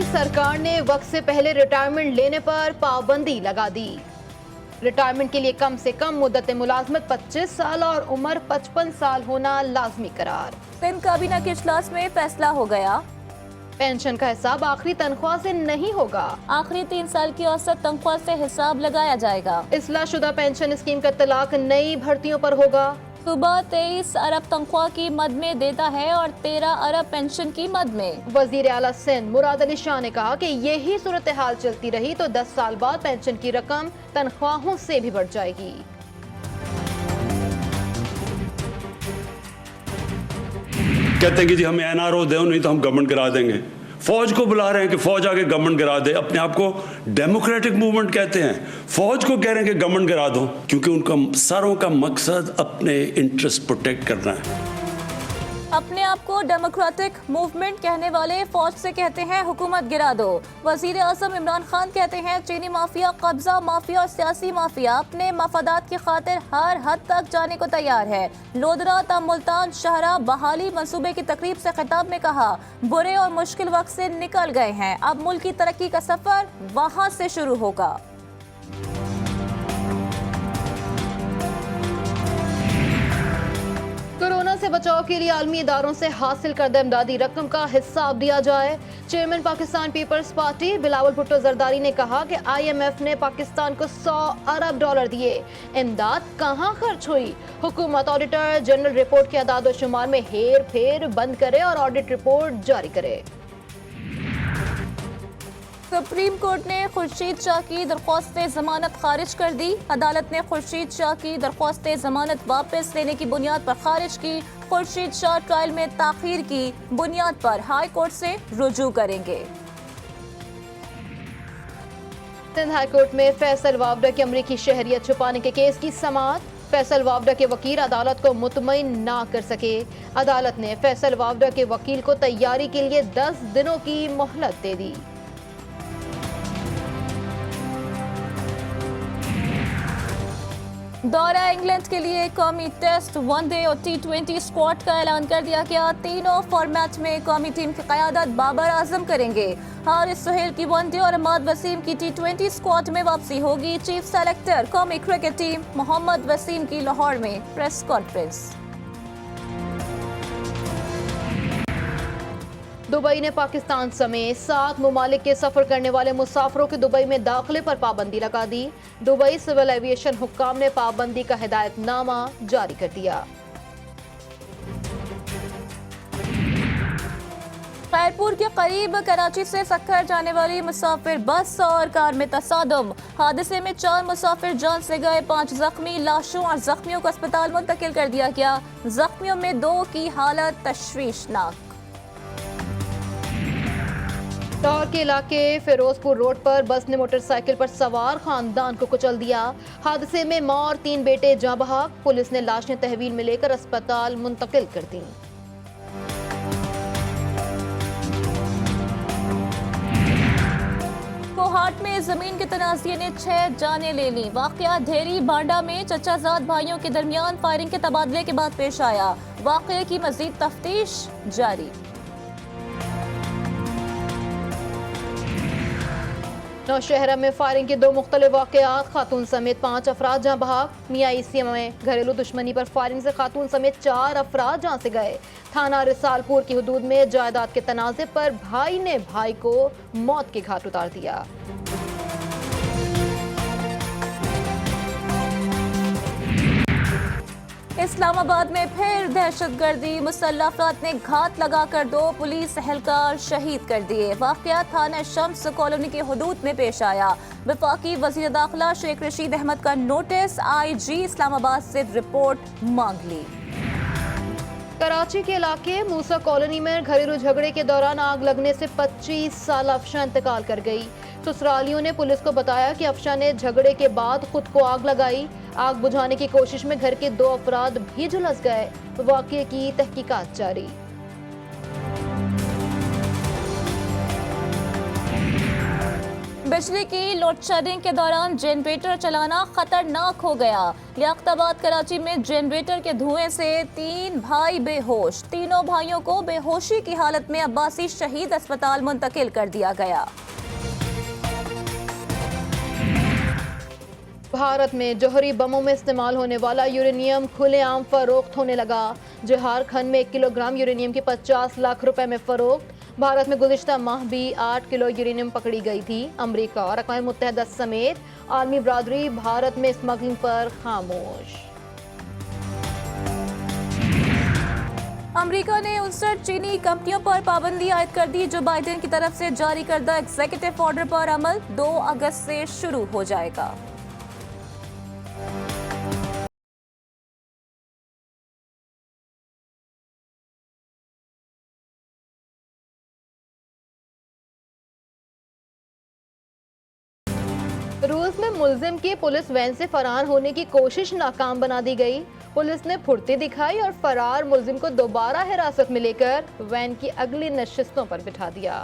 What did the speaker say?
सरकार ने वक्त से पहले रिटायरमेंट लेने पर पाबंदी लगा दी। रिटायरमेंट के लिए कम से कम मुद्दत मुलाजमत 25 साल और उम्र 55 साल होना लाजमी करार। सिंध काबीना के इजलास में फैसला हो गया। पेंशन का हिसाब आखिरी तनख्वाह से नहीं होगा। आखिरी 3 साल की औसत तनख्वाह से हिसाब लगाया जाएगा। इस्लाह शुदा पेंशन स्कीम का तलाक नई भर्तियों पर होगा। सूबा 23 अरब तनख्वाह की मद में देता है और 13 अरब पेंशन की मद में। वजीर आला सिंध मुराद अली शाह ने कहा कि यही सूरत हाल चलती रही तो 10 साल बाद पेंशन की रकम तनख्वाहों से भी बढ़ जाएगी। कहते हैं कि जी हमें एनआरओ दो, नहीं तो हम गवर्नमेंट करा देंगे। फौज को बुला रहे हैं कि फौज आके गवर्नमेंट करा दे। अपने आप को डेमोक्रेटिक मूवमेंट कहते हैं, फौज को कह रहे हैं कि गवर्नमेंट करा दो, क्योंकि उनका सारों का मकसद अपने इंटरेस्ट प्रोटेक्ट करना है। अपने आप को डेमोक्रेटिक मूवमेंट कहने वाले फौज से कहते हैं हुकूमत गिरा दो। वजीर आजम इमरान खान कहते हैं चीनी माफिया, कब्जा माफिया और सियासी माफिया अपने मफादात की खातिर हर हद तक जाने को तैयार है। लोधरा ता मुल्तान शहरा बहाली मंसूबे की तकरीब से खिताब में कहा, बुरे और मुश्किल वक्त से निकल गए हैं, अब मुल्क की तरक्की का सफर वहां से शुरू होगा। कोरोना से बचाव के लिए आलमी इदारों से हासिल करदा इमदादी रकम का हिसाब दिया जाए। Chairman Pakistan peoples party Bilawal Bhutto Zardari ने कहा कि IMF ने पाकिस्तान को 100 अरब डॉलर दिए, इमदाद कहां खर्च हुई। हुकूमत ऑडिटर जनरल रिपोर्ट के अदाद व शुमार में हेर फेर बंद करे और ऑडिट रिपोर्ट जारी करे। सुप्रीम कोर्ट ने खुर्शीद शाह की दरख्वास्त जमानत खारिज कर दी। अदालत ने खुर्शीद शाह की दरख्वास्त जमानत वापस लेने की बुनियाद पर खारिज की। खुर्शीद शाह ट्रायल में ताखीर की बुनियाद पर हाई कोर्ट से रुजू करेंगे। सिंध हाई कोर्ट में फैसल वावडा की अमरीकी शहरियत छुपाने के केस की समाअत। फैसल वावडा के वकील अदालत को मुतमईन ना कर सके। अदालत ने फैसल वावडा के वकील को तैयारी के लिए 10 दिनों की मोहलत दे दी। दौरा इंग्लैंड के लिए कौमी टेस्ट, वनडे और T20 स्क्वाड का ऐलान कर दिया गया। तीनों फॉर्मेट में कौमी टीम की क़यादत बाबर आजम करेंगे। हारिस सुहेल की वनडे और अहमद वसीम की T20 स्क्वाड में वापसी होगी। चीफ सेलेक्टर कौमी क्रिकेट टीम मोहम्मद वसीम की लाहौर में प्रेस कॉन्फ्रेंस। दुबई ने पाकिस्तान समेत 7 ममालिक के सफर करने वाले मुसाफिरों के दुबई में दाखिले पर पाबंदी लगा दी। दुबई सिविल एविएशन हुक्काम ने पाबंदी का हिदायतनामा जारी कर दिया। खैरपुर के करीब कराची से सक्खर जाने वाली मुसाफिर बस और कार में तसादम। हादसे में 4 मुसाफिर जान से गए, 5 जख्मी। लाशों और जख्मियों को अस्पताल मुंतकिल कर दिया गया। जख्मियों में 2 की हालत तशवीशनाक। लाहौर के इलाके फिरोजपुर रोड पर बस ने मोटरसाइकिल पर सवार खानदान को कुचल दिया। हादसे में मां और 3 बेटे जाँ बहक। पुलिस ने लाशें तहवील में लेकर अस्पताल मुंतकिल कर दी। कोहाट में जमीन के तनाज़े ने 6 जानें ले ली। वाकया ढेरी बांडा में चचाजाद भाइयों के दरमियान फायरिंग के तबादले के बाद पेश आया। वाकये की मजीद तफ्तीश जारी। नौशहरा में फायरिंग के 2 मुख्तलिफ वाक़यात, खातून समेत 5 अफराद जाँ बहक। मियाँ ईसिया में घरेलू दुश्मनी पर फायरिंग से खातून समेत 4 अफराद जान से गए। थाना रिसालपुर की हदूद में जायदाद के तनाज़े पर भाई ने भाई को मौत के घाट उतार दिया। इस्लामाबाद में फिर दहशतगर्दी, मुसल्लह अफराद ने घात लगाकर 2 पुलिस एहलकार शहीद कर दिए। वाक़या थाना शम्स कॉलोनी के हदूद में पेश आया। वफाकी वज़ीर दाखिला शेख रशीद अहमद का नोटिस, IG इस्लामाबाद से रिपोर्ट मांग ली। कराची के इलाके मूसा कॉलोनी में घरेलू झगड़े के दौरान आग लगने से 25 साल अफशा इंतकाल कर गई। ससुरालियों ने पुलिस को बताया कि अफशा ने झगड़े के बाद खुद को आग लगाई। आग बुझाने की कोशिश में घर के 2 अफराद भी झुलस गए। वाक़ये की तहकीकात जारी। बिजली की लोड शेडिंग के दौरान जनरेटर चलाना खतरनाक हो गया। लियाकताबाद कराची में जनरेटर के धुएं से 3 भाई बेहोश। तीनों भाइयों को बेहोशी की हालत में अब्बासी शहीद अस्पताल मुंतकिल कर दिया गया। भारत में जौहरी बमों में इस्तेमाल होने वाला यूरेनियम खुलेआम फरोख्त होने लगा। झारखंड में 1 किलोग्राम यूरेनियम की 50 लाख रुपए में फरोख्त। भारत में गुज़िश्ता माह भी 8 किलो यूरेनियम पकड़ी गई थी। अमेरिका और अक़वाम मुत्तहिदा समेत आलमी बरादरी भारत में स्मगलिंग पर खामोश। अमेरिका ने 59 चीनी कंपनियों पर पाबंदी आयद कर दी। जो बाइडेन की तरफ से जारी करदा एग्जीक्यूटिव ऑर्डर पर अमल 2 अगस्त से शुरू हो जाएगा। रूस में मुल्जिम की पुलिस वैन से फरार होने की कोशिश नाकाम बना दी गई। पुलिस ने फुर्ती दिखाई और फरार मुल्जिम को दोबारा हिरासत में लेकर वैन की अगली नशिस्तों पर बिठा दिया।